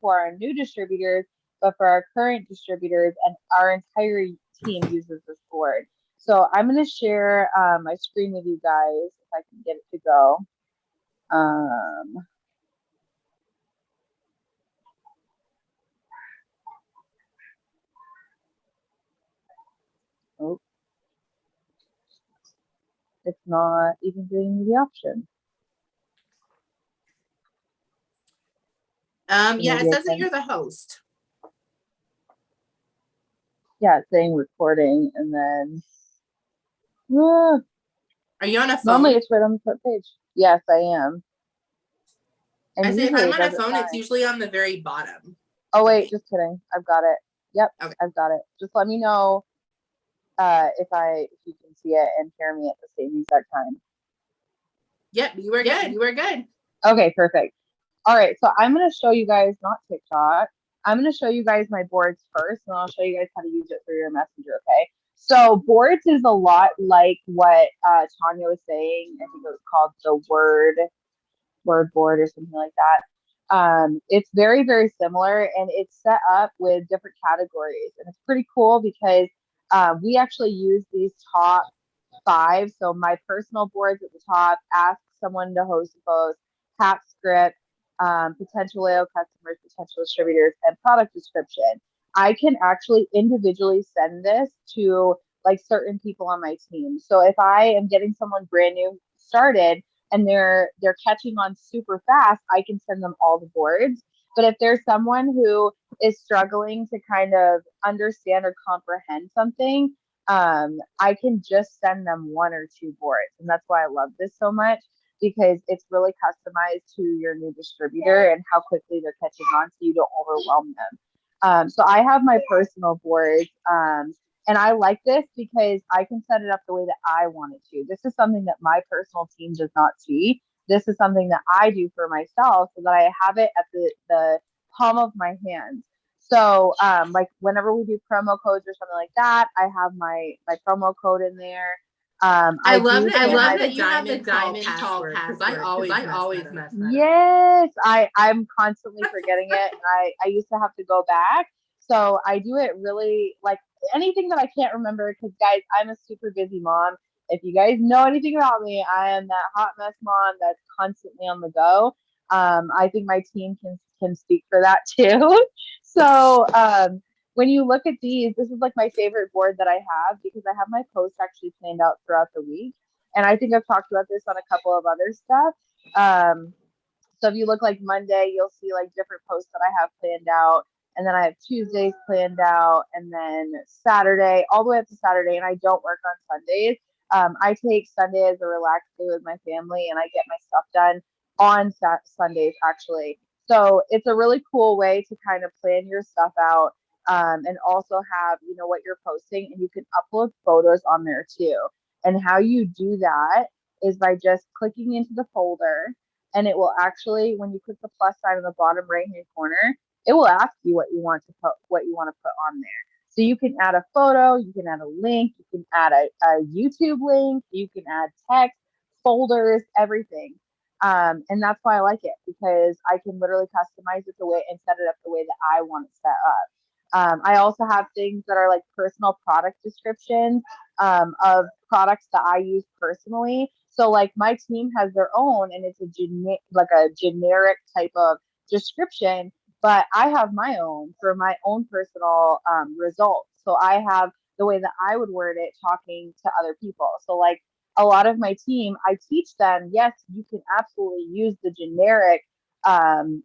for our new distributors, but for our current distributors, and our entire team uses this board. So I'm going to share my screen with you guys if I can get it to go. Oh, it's not even giving me the option. Yeah, it says that you're the host. Yeah, it's saying recording, and then. Are you on a phone? Normally it's right on the front page. Yes, I am. And I say if I'm on a phone, it's usually on the very bottom. Oh, wait, just kidding. I've got it. Yep, okay. I've got it. Just let me know if you can see it and hear me at the same exact time. Yep, you were good. You were good. Okay, perfect. All right, so I'm going to show you guys, not TikTok. I'm going to show you guys my boards first, and I'll show you guys how to use it for your messenger, okay? So boards is a lot like what Tanya was saying. I think it was called the word board or something like that. It's very, very similar, and it's set up with different categories. And it's pretty cool because we actually use these top 5. So my personal boards at the top, ask someone to host a post, tap script, potential AO customers, potential distributors, and product description. I can actually individually send this to like certain people on my team. So if I am getting someone brand new started and they're catching on super fast, I can send them all the boards. But if there's someone who is struggling to kind of understand or comprehend something, I can just send them 1 or 2 boards. And that's why I love this so much, because it's really customized to your new distributor and how quickly they're catching on, so you don't overwhelm them. So I have my personal boards, and I like this because I can set it up the way that I want it to. This is something that my personal team does not see. This is something that I do for myself so that I have it at the palm of my hand. So like whenever we do promo codes or something like that, I have my promo code in there. I love that you have the diamond tall password, because I always mess that up. Yes, I'm constantly forgetting it, and I used to have to go back. So I do it really, like, anything that I can't remember, because guys, I'm a super busy mom. If you guys know anything about me, I am that hot mess mom that's constantly on the go. I think my team can speak for that too. So when you look at these, this is like my favorite board that I have, because I have my posts actually planned out throughout the week. And I think I've talked about this on a couple of other stuff. So if you look like Monday, you'll see like different posts that I have planned out. And then I have Tuesdays planned out, and then Saturday, all the way up to Saturday. And I don't work on Sundays. I take Sunday as a relaxed day with my family, and I get my stuff done on Sundays, actually. So it's a really cool way to kind of plan your stuff out, and also have, what you're posting, and you can upload photos on there too. And how you do that is by just clicking into the folder, and it will actually, when you click the plus sign in the bottom right hand corner, it will ask you what you want to put on there. So you can add a photo, you can add a link, you can add a YouTube link, you can add text, folders, everything. And that's why I like it, because I can literally customize it the way and set it up the way that I want it set up. I also have things that are like personal product descriptions of products that I use personally. So like my team has their own, and it's a generic type of description, but I have my own for my own personal results. So I have the way that I would word it talking to other people. So like a lot of my team, I teach them, yes, you can absolutely use the generic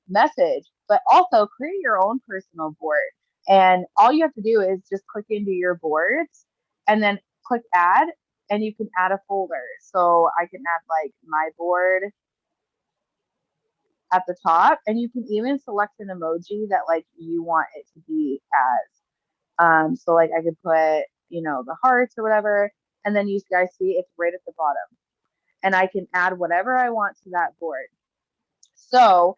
message, but also create your own personal board. And all you have to do is just click into your boards and then click add, and you can add a folder. So I can add like my board at the top, and you can even select an emoji that like you want it to be as. So like I could put, the hearts or whatever, and then you guys see it's right at the bottom. And I can add whatever I want to that board. So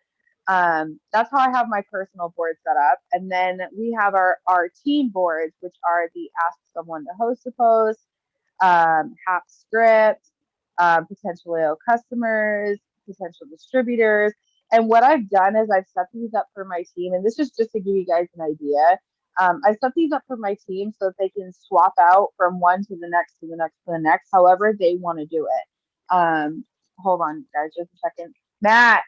that's how I have my personal board set up. And then we have our team boards, which are the ask someone to host a post, HAP script, potential AO customers, potential distributors. And what I've done is I've set these up for my team, and this is just to give you guys an idea. I set these up for my team so that they can swap out from one to the next to the next to the next, however they want to do it. Hold on, guys, just a second. Matt,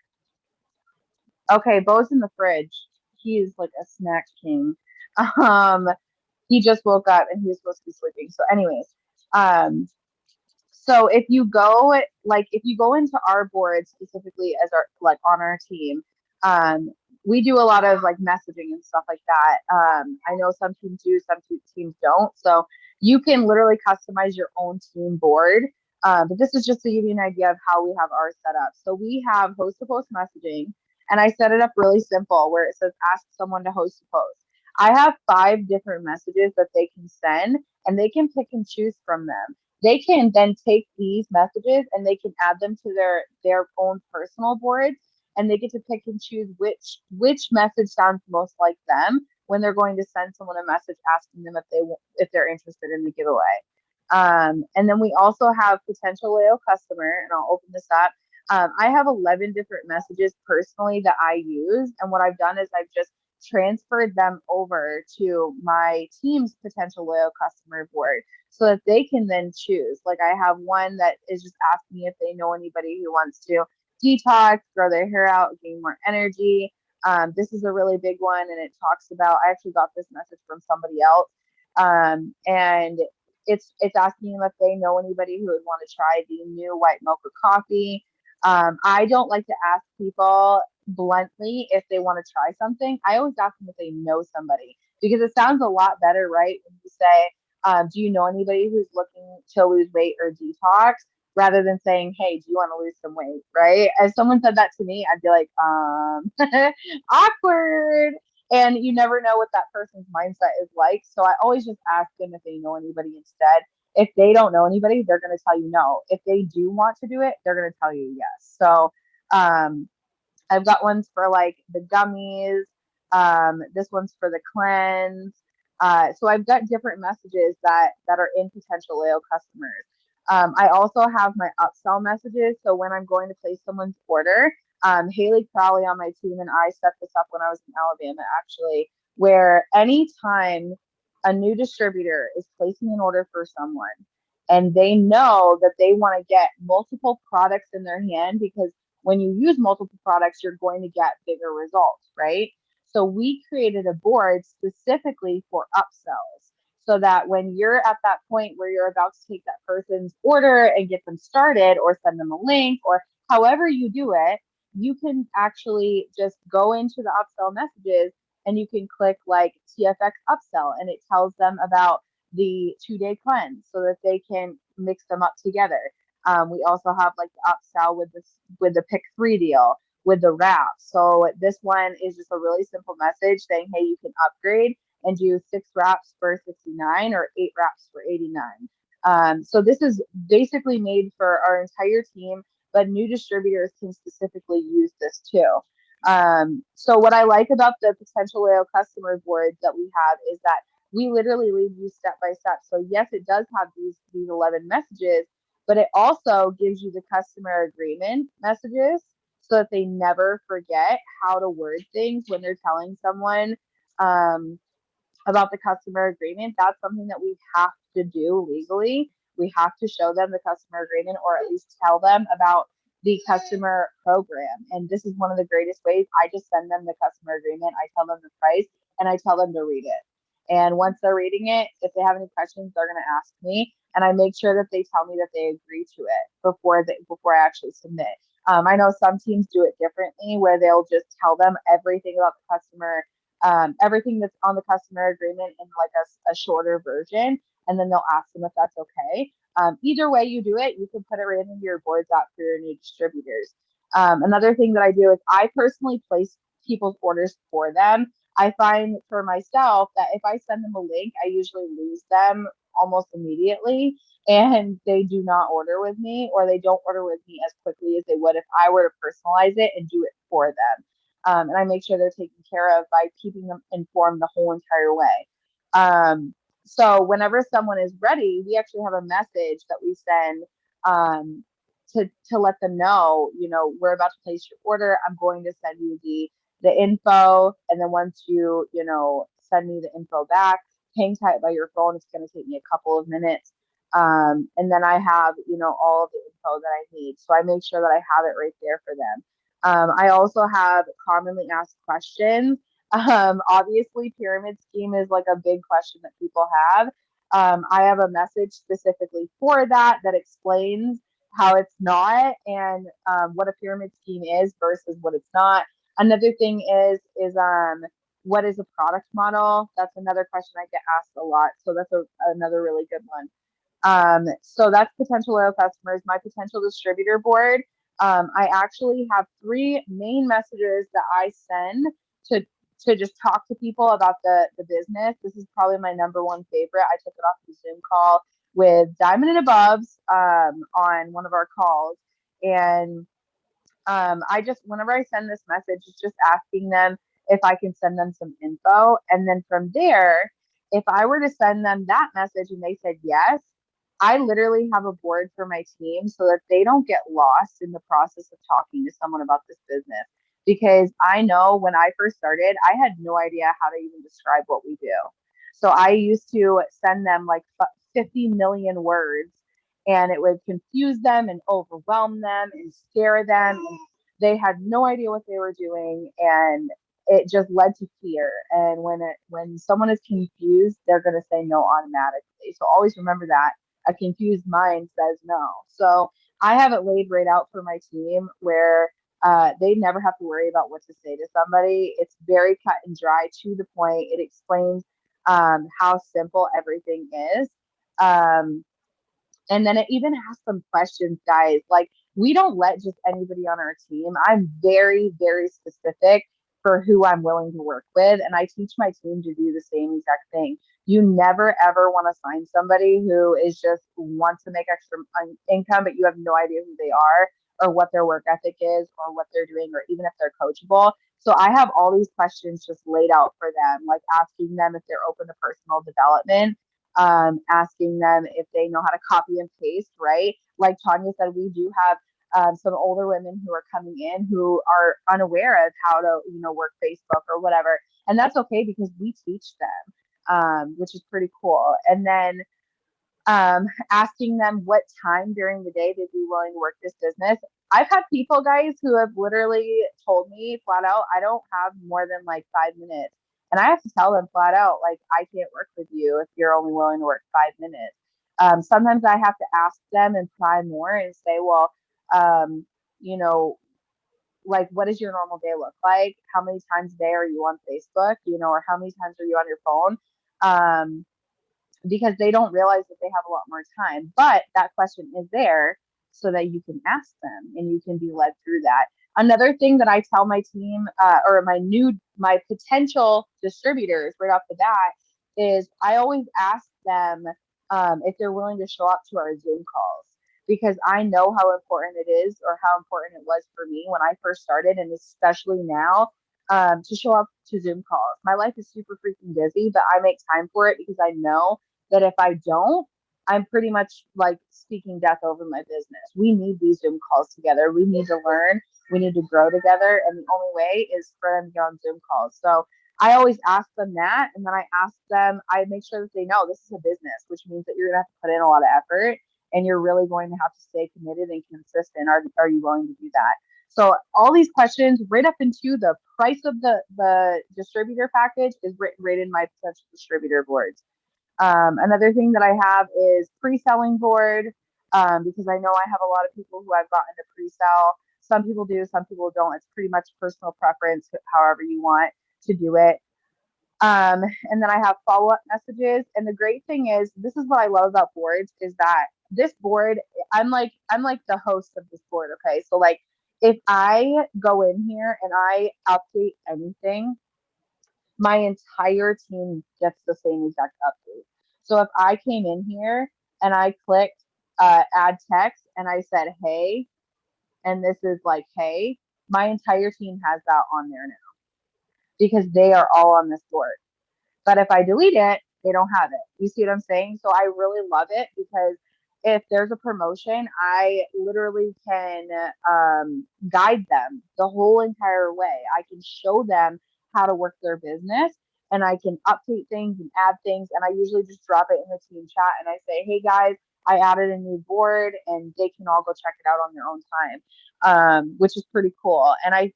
okay, Bo's in the fridge. He's like a snack king. Um, he just woke up and he was supposed to be sleeping. So, anyways, um, so if you go into our board specifically as our like on our team, um, we do a lot of like messaging and stuff like that. I know some teams do, some teams don't. So you can literally customize your own team board. But this is just to give you an idea of how we have ours set up. So we have host to post messaging, and I set it up really simple where it says ask someone to host a post. I have 5 different messages that they can send, and they can pick and choose from them. They can then take these messages and they can add them to their own personal boards, and they get to pick and choose which message sounds most like them when they're going to send someone a message asking them if they're interested in the giveaway. And then we also have potential loyal customer, and I'll open this up. I have 11 different messages personally that I use, and what I've done is I've just transferred them over to my team's potential loyal customer board so that they can then choose. Like I have one that is just asking if they know anybody who wants to detox, grow their hair out, gain more energy. This is a really big one, and it talks about. I actually got this message from somebody else, and it's asking them if they know anybody who would want to try the new white mocha coffee. I don't like to ask people bluntly if they want to try something. I always ask them if they know somebody because it sounds a lot better, right? When you say, do you know anybody who's looking to lose weight or detox? Rather than saying, hey, do you want to lose some weight? Right? As someone said that to me, I'd be like, awkward. And you never know what that person's mindset is like. So I always just ask them if they know anybody instead. If they don't know anybody, they're going to tell you no. If they do want to do it, they're going to tell you yes. So I've got ones for like the gummies. This one's for the cleanse. So I've got different messages that are in potential loyal customers. I also have my upsell messages. So when I'm going to place someone's order, Haley Crowley on my team and I set this up when I was in Alabama, actually, where anytime a new distributor is placing an order for someone and they know that they want to get multiple products in their hand because when you use multiple products, you're going to get bigger results, right? So we created a board specifically for upsells so that when you're at that point where you're about to take that person's order and get them started or send them a link or however you do it, you can actually just go into the upsell messages and you can click like TFX upsell and it tells them about the 2-day cleanse so that they can mix them up together. We also have like the upsell with the pick 3 deal with the wrap. So this one is just a really simple message saying, hey, you can upgrade and do 6 wraps for 69 or 8 wraps for 89. So this is basically made for our entire team, but new distributors can specifically use this too. So what I like about the potential loyal customer board that we have is that we literally lead you step by step. So yes, it does have these 11 messages, but it also gives you the customer agreement messages so that they never forget how to word things when they're telling someone about the customer agreement. That's something that we have to do legally. We have to show them the customer agreement or at least tell them about the customer program. And this is one of the greatest ways. I just send them the customer agreement. I tell them the price and I tell them to read it. And once they're reading it, if they have any questions, they're going to ask me. And I make sure that they tell me that they agree to it before I actually submit. I know some teams do it differently where they'll just tell them everything about the customer, everything that's on the customer agreement in like a shorter version, and then they'll ask them if that's okay. Either way you do it, you can put it right into your boards app for your new distributors. Another thing that I do is I personally place people's orders for them. I find for myself that if I send them a link, I usually lose them almost immediately and they do not order with me or they don't order with me as quickly as they would if I were to personalize it and do it for them. And I make sure they're taken care of by keeping them informed the whole entire way. So whenever someone is ready, we actually have a message that we send to let them know, we're about to place your order. I'm going to send you the info, and then once you send me the info back, hang tight by your phone. It's going to take me a couple of minutes, and then I have all of the info that I need. So I make sure that I have it right there for them. I also have commonly asked questions. Obviously, pyramid scheme is like a big question that people have. I have a message specifically for that explains how it's not, and what a pyramid scheme is versus what it's not. Another thing is what is a product model? That's another question I get asked a lot. So that's another really good one. So that's potential loyal customers. My potential distributor board. I actually have 3 main messages that I send to just talk to people about the business. This is probably my number one favorite. I took it off the Zoom call with Diamond and Aboves on one of our calls, and I just, whenever I send this message, it's just asking them if I can send them some info, and then from there, if I were to send them that message and they said yes, I literally have a board for my team so that they don't get lost in the process of talking to someone about this business. Because I know when I first started, I had no idea how to even describe what we do. So I used to send them like 50 million words, and it would confuse them and overwhelm them and scare them. And they had no idea what they were doing, and it just led to fear. And when someone is confused, they're going to say no automatically. So always remember that a confused mind says no. So I have it laid right out for my team where they never have to worry about what to say to somebody. It's very cut and dry, to the point. It explains how simple everything is. And then it even has some questions, guys. Like, we don't let just anybody on our team. I'm very, very specific for who I'm willing to work with. And I teach my team to do the same exact thing. You never, ever want to find somebody who is just wants to make extra income, but you have no idea who they are or what their work ethic is or what they're doing, or even if they're coachable. So I have all these questions just laid out for them, like asking them if they're open to personal development, asking them if they know how to copy and paste, right? Like Tanya said, we do have some older women who are coming in who are unaware of how to, work Facebook or whatever. And that's okay because we teach them, which is pretty cool. And then asking them what time during the day they'd be willing to work this business. I've had people, guys, who have literally told me flat out, I don't have more than like 5 minutes. And I have to tell them flat out, like, I can't work with you if you're only willing to work 5 minutes. Sometimes I have to ask them and pry more and say, well, um, you know, like, what does your normal day look like? How many times a day are you on Facebook, or how many times are you on your phone? Because they don't realize that they have a lot more time. But that question is there so that you can ask them and you can be led through that. Another thing that I tell my team, or my potential distributors right off the bat, is I always ask them if they're willing to show up to our Zoom calls, because I know how important it is, or how important it was for me when I first started, and especially now, to show up to Zoom calls. My life is super freaking busy, but I make time for it because I know that if I don't, I'm pretty much like speaking death over my business. We need these Zoom calls together. We need to learn. We need to grow together. And the only way is for them to get on Zoom calls. So I always ask them that. And then I make sure that they know this is a business, which means that you're going to have to put in a lot of effort, and you're really going to have to stay committed and consistent. Are you willing to do that? So all these questions, right up into the price of the distributor package, is written right in my potential distributor boards. Another thing that I have is pre-selling board, because I know I have a lot of people who I've gotten to pre-sell. Some people do, some people don't. It's pretty much personal preference, however you want to do it. And then I have follow-up messages. And the great thing is, this is what I love about boards, is that this board, I'm like the host of this board. Okay. So like, if I go in here and I update anything, my entire team gets the same exact update. So if I came in here and I clicked add text and I said, hey, and this is like, hey, my entire team has that on there now because they are all on this board. But if I delete it, they don't have it. You see what I'm saying? So I really love it because if there's a promotion, I literally can guide them the whole entire way. I can show them how to work their business, and I can update things and add things. And I usually just drop it in the team chat and I say, hey guys, I added a new board, and they can all go check it out on their own time, which is pretty cool. And I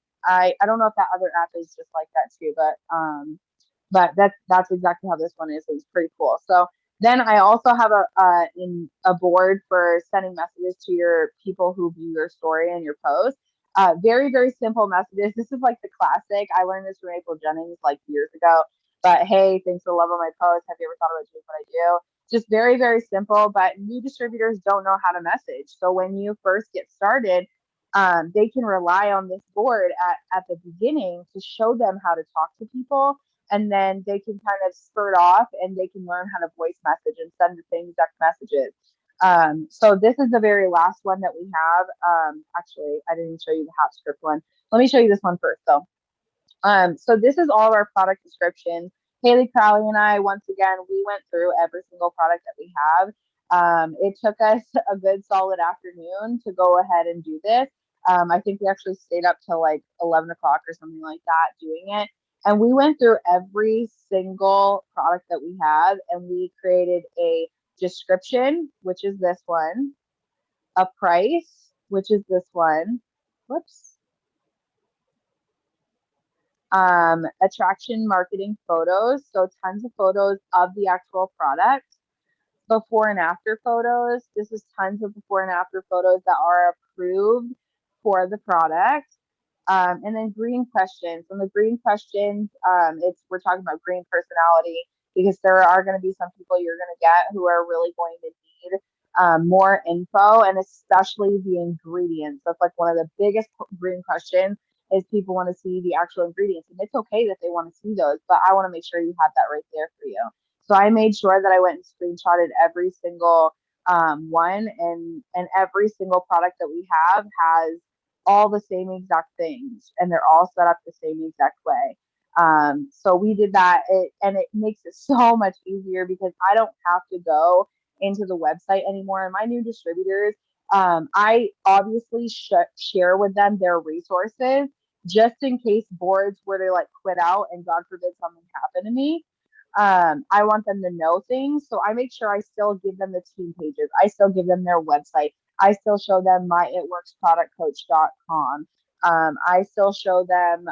don't know if that other app is just like that too, but that's exactly how this one is. It's pretty cool. So then I also have a board for sending messages to your people who view your story and your post. Very, very simple messages. This is like the classic. I learned this from April Jennings like years ago. But hey, thanks for the love of my post. Have you ever thought about doing what I do? Just very, very simple. But new distributors don't know how to message. So when you first get started, they can rely on this board at the beginning to show them how to talk to people, and then they can kind of spurt off and they can learn how to voice message and send the same exact messages. So this is the very last one that we have. Actually, I didn't show you the Hat Script one. Let me show you this one first. So this is all of our product descriptions. Haley Crowley and I, once again, we went through every single product that we have. It took us a good solid afternoon to go ahead and do this. I think we actually stayed up till like 11 o'clock or something like that doing it. And we went through every single product that we have, and we created a description, which is this one, a price, which is this one. Whoops. Attraction marketing photos. So tons of photos of the actual product. Before and after photos. This is tons of before and after photos that are approved for the product. And then green questions. And the green questions, we're talking about green personality, because there are going to be some people you're going to get who are really going to need more info, and especially the ingredients. That's like one of the biggest green questions, is people want to see the actual ingredients. And it's okay that they want to see those, but I want to make sure you have that right there for you. So I made sure that I went and screenshotted every single one, and every single product that we have has all the same exact things, and they're all set up the same exact way. So we did that, and it makes it so much easier because I don't have to go into the website anymore. And my new distributors, I obviously share with them their resources just in case boards were to like quit out and God forbid something happened to me. I want them to know things. So I make sure I still give them the team pages. I still give them their website. I still show them myitworksproductcoach.com. I still show them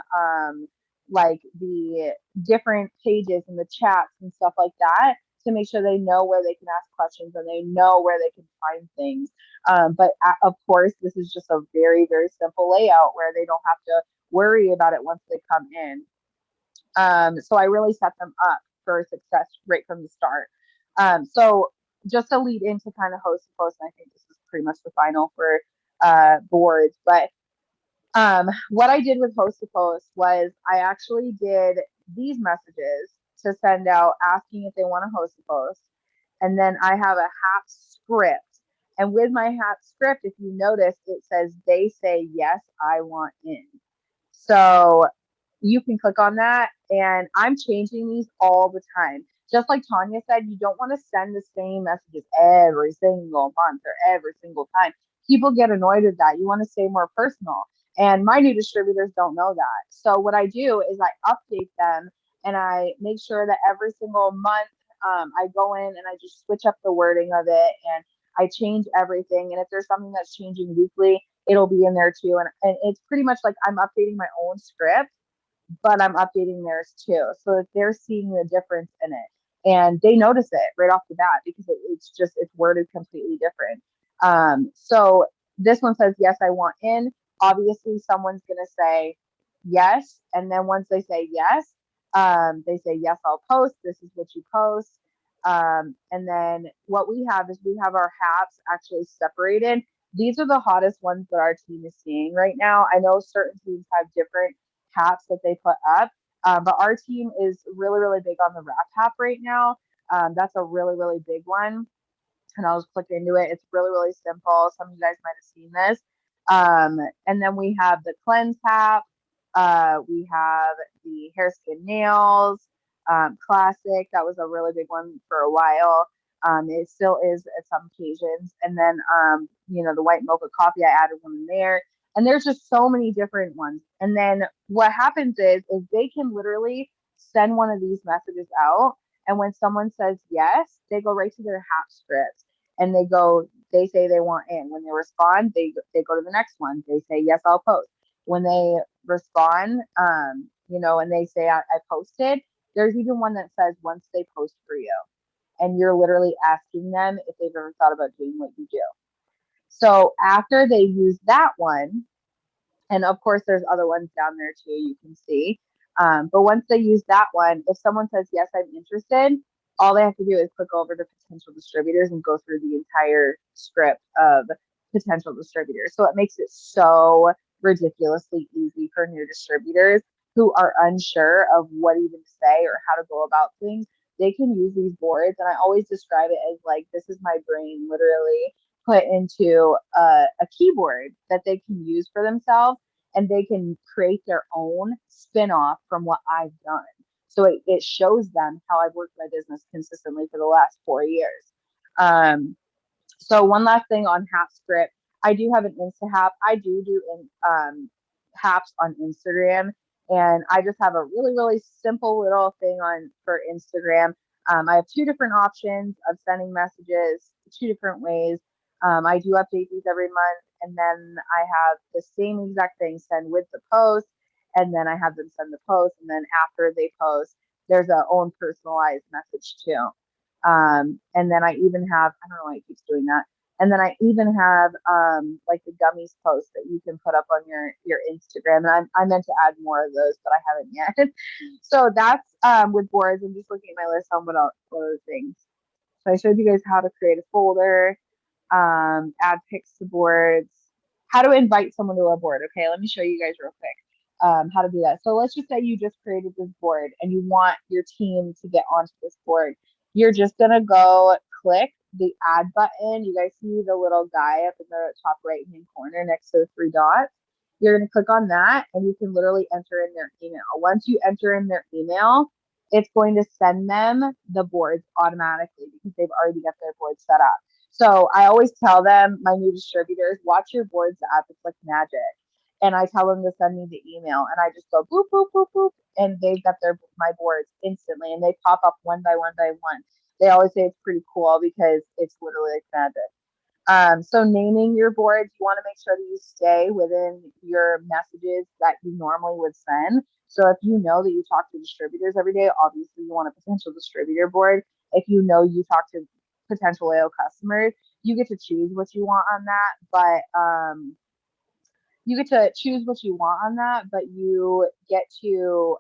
like the different pages and the chats and stuff like that, to make sure they know where they can ask questions and they know where they can find things. But of course, this is just a very, very simple layout where they don't have to worry about it once they come in. So I really set them up for success right from the start. So just to lead into kind of host to post, and I think this is pretty much the final for boards, but what I did with host to post was I actually did these messages to send out asking if they want to host a post. And then I have a HAP script. And with my HAP script, if you notice, it says they say, yes, I want in. So you can click on that, and I'm changing these all the time. Just like Tanya said, you don't want to send the same messages every single month or every single time. People get annoyed with that. You want to stay more personal. And my new distributors don't know that. So what I do is I update them, and I make sure that every single month I go in and I just switch up the wording of it, and I change everything. And if there's something that's changing weekly, it'll be in there too. And it's pretty much like I'm updating my own script, but I'm updating theirs too, so that they're seeing the difference in it, and they notice it right off the bat because it's worded completely different. So this one says, yes, I want in. Obviously, someone's gonna say yes, and then once they say yes, they say yes, I'll post. This is what you post. And then what we have is we have our HAPs actually separated. These are the hottest ones that our team is seeing right now. I know certain teams have different HAPs that they put up, but our team is really, really big on the wrap HAP right now. That's a really, really big one. And I'll just click into it. It's really, really simple. Some of you guys might have seen this. And then we have the cleanse HAP. We have the hair, skin, nails, classic. That was a really big one for a while. It still is at some occasions. And then, the white mocha coffee, I added one in there. And there's just so many different ones. And then what happens is they can literally send one of these messages out. And when someone says yes, they go right to their Hap script and they say they want in. When they respond, they go to the next one. They say, yes, I'll post. When they respond, and they say, I posted, there's even one that says, once they post for you. And you're literally asking them if they've ever thought about doing what you do. So after they use that one, and of course, there's other ones down there too, you can see. But once they use that one, if someone says, yes, I'm interested, all they have to do is click over to potential distributors and go through the entire script of potential distributors. So it makes it so ridiculously easy for new distributors who are unsure of what even to say or how to go about things. They can use these boards, and I always describe it as like, this is my brain literally put into a keyboard that they can use for themselves, and they can create their own spin-off from what I've done. So it shows them how I've worked my business consistently for the last 4 years. So one last thing on HapScript, I do have an Insta-Hap. I do haps on Instagram, and I just have a really, really simple little thing for Instagram. I have 2 different options of sending messages, 2 different ways. I do update these every month, and then I have the same exact thing send with the post, and then I have them send the post, and then after they post, there's a own personalized message too. And then I even have, I don't know why it keeps doing that. And then I even have like the gummies post that you can put up on your Instagram. And I meant to add more of those, but I haven't yet. So that's with boards. I'm just looking at my list on what other things. So I showed you guys how to create a folder, add pics to boards, how to invite someone to a board. Okay, let me show you guys real quick how to do that. So let's just say you just created this board and you want your team to get onto this board. You're just going to go click the add button. You guys see the little guy up in the top right hand corner next to the 3 dots. You're going to click on that, and you can literally enter in their email. Once you enter in their email, it's going to send them the boards automatically because they've already got their board set up. So I always tell them, my new distributors, watch your boards app. It's like magic. And I tell them to send me the email, and I just go boop, boop, boop, boop, and they've got my boards instantly, and they pop up one by one by one. They always say it's pretty cool because it's literally like magic. So naming your boards, you want to make sure that you stay within your messages that you normally would send. So if you know that you talk to distributors every day, obviously you want a potential distributor board. If you know you talk to potential AO customers, you get to choose what you want on that. But you get to choose what you want on that, but you get to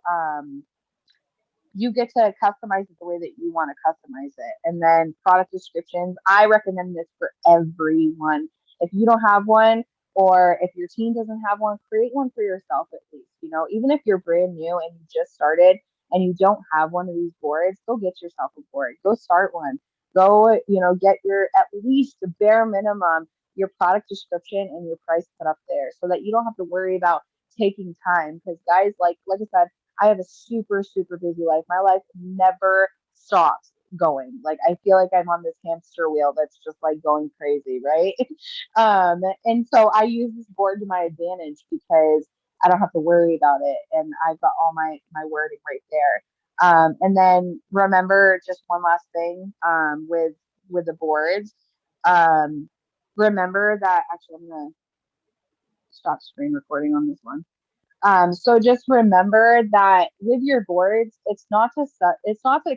customize it the way that you want to customize it. And then product descriptions, I recommend this for everyone. If you don't have one, or if your team doesn't have one, create one for yourself at least. Even if you're brand new and you just started and you don't have one of these boards, go get yourself a board. Go start one. Go, get your at least the bare minimum, your product description and your price put up there so that you don't have to worry about taking time. Because guys, like I said, I have a super, super busy life. My life never stops going. Like, I feel like I'm on this hamster wheel that's just like going crazy, right? And so I use this board to my advantage because I don't have to worry about it. And I've got all my wording right there. And then remember just one last thing with the boards. Remember that, actually, I'm going to stop screen recording on this one. So just remember that with your boards, it's not to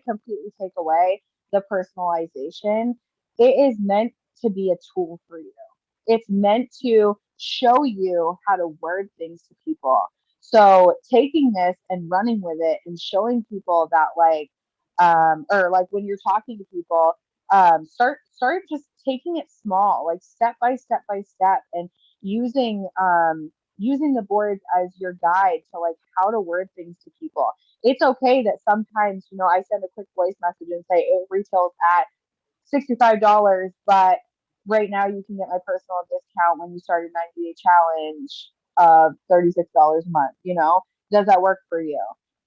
completely take away the personalization. It is meant to be a tool for you. It's meant to show you how to word things to people. So taking this and running with it and showing people that or like when you're talking to people, start just taking it small, like step by step by step, and using the boards as your guide to like how to word things to people. It's okay that sometimes, I send a quick voice message and say it retails at $65, but right now you can get my personal discount when you start a 90-day challenge of $36 a month. Does that work for you?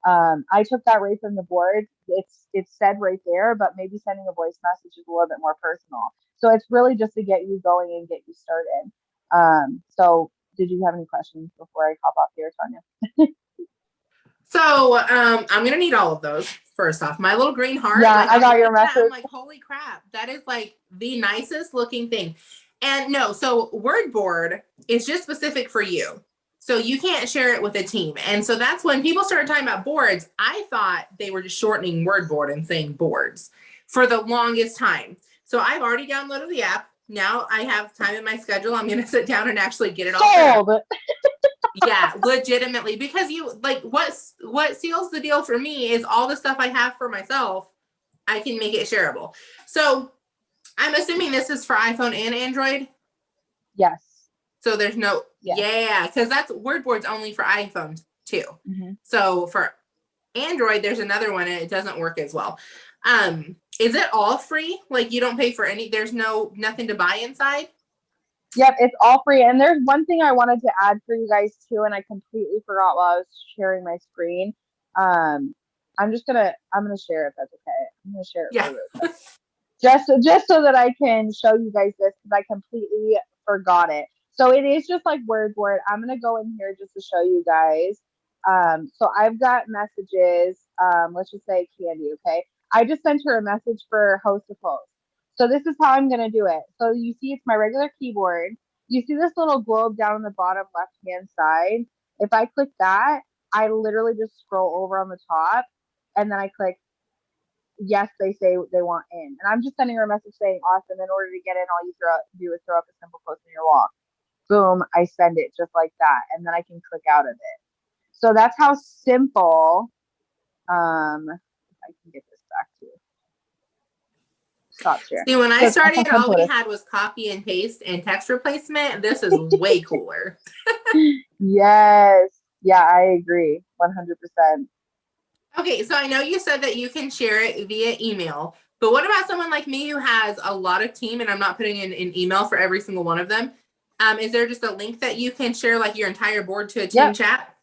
I took that right from the board. It's said right there, but maybe sending a voice message is a little bit more personal. So it's really just to get you going and get you started. So did you have any questions before I hop off here, Tanya? So I'm gonna need all of those. First off, my little green heart. Yeah, like, I got your message. I'm like, holy crap, that is like the nicest looking thing. And no, so word board is just specific for you. So you can't share it with a team. And so that's when people started talking about boards. I thought they were just shortening word board and saying boards for the longest time. So I've already downloaded the app. Now I have time in my schedule. I'm going to sit down and actually get it all set up. Yeah, legitimately, because you like what seals the deal for me is all the stuff I have for myself, I can make it shareable. So I'm assuming this is for iPhone and Android. Yes. So there's no, yeah, because that's WordBoard's only for iPhone too. Mm-hmm. So for Android, there's another one and it doesn't work as well. Is it all free? Like you don't pay for any, there's nothing to buy inside? Yep, it's all free. And there's one thing I wanted to add for you guys too, and I completely forgot while I was sharing my screen. I'm gonna share it if that's okay. I'm gonna share it really quick. Just so that I can show you guys this because I completely forgot it. So it is just like WordBoard. I'm gonna go in here just to show you guys. So I've got messages. Let's just say Candy, okay? I just sent her a message for host to post. So this is how I'm gonna do it. So you see it's my regular keyboard. You see this little globe down on the bottom left-hand side. If I click that, I literally just scroll over on the top and then I click yes, they say they want in. And I'm just sending her a message saying, awesome, in order to get in, all you do is throw up a simple post in your wall. Boom, I send it just like that. And then I can click out of it. So that's how simple, if I can get this back to you. Stop sharing. See, when I started, all we had was copy and paste and text replacement. This is way cooler. Yes. Yeah, I agree. 100%. Okay, so I know you said that you can share it via email, but what about someone like me who has a lot of team and I'm not putting in an email for every single one of them? Is there just a link that you can share like your entire board to a team chat?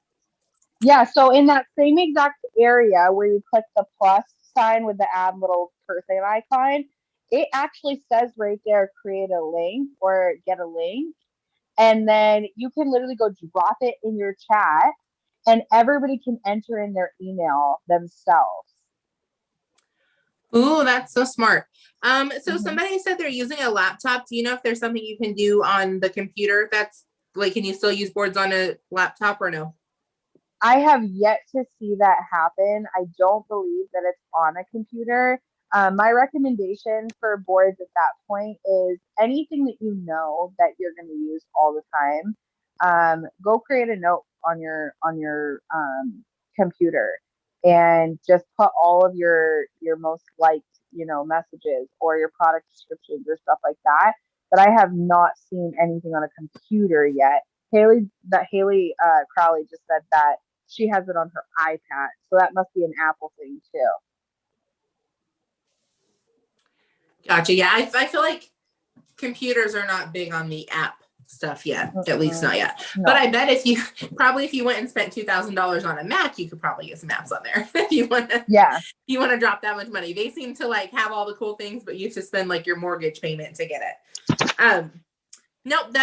Yeah, so in that same exact area where you click the plus sign with the add little person icon, it actually says right there, create a link or get a link. And then you can literally go drop it in your chat and everybody can enter in their email themselves. Ooh, that's so smart. So somebody said they're using a laptop. Do you know if there's something you can do on the computer that's like, can you still use boards on a laptop or no? I have yet to see that happen. I don't believe that it's on a computer. My recommendation for boards at that point is anything that you know that you're going to use all the time. Go create a note on your computer and just put all of your most liked messages or your product descriptions or stuff like that. But I have not seen anything on a computer yet. Haley Crowley just said that she has it on her iPad, so that must be an Apple thing too. Gotcha. Yeah, I feel like computers are not big on the app stuff yet, at least not yet. No. But I bet if you went and spent $2,000 on a Mac, you could probably get some apps on there if you want to. Yeah. If you want to drop that much money, they seem to like have all the cool things, but you have to spend like your mortgage payment to get it. Nope.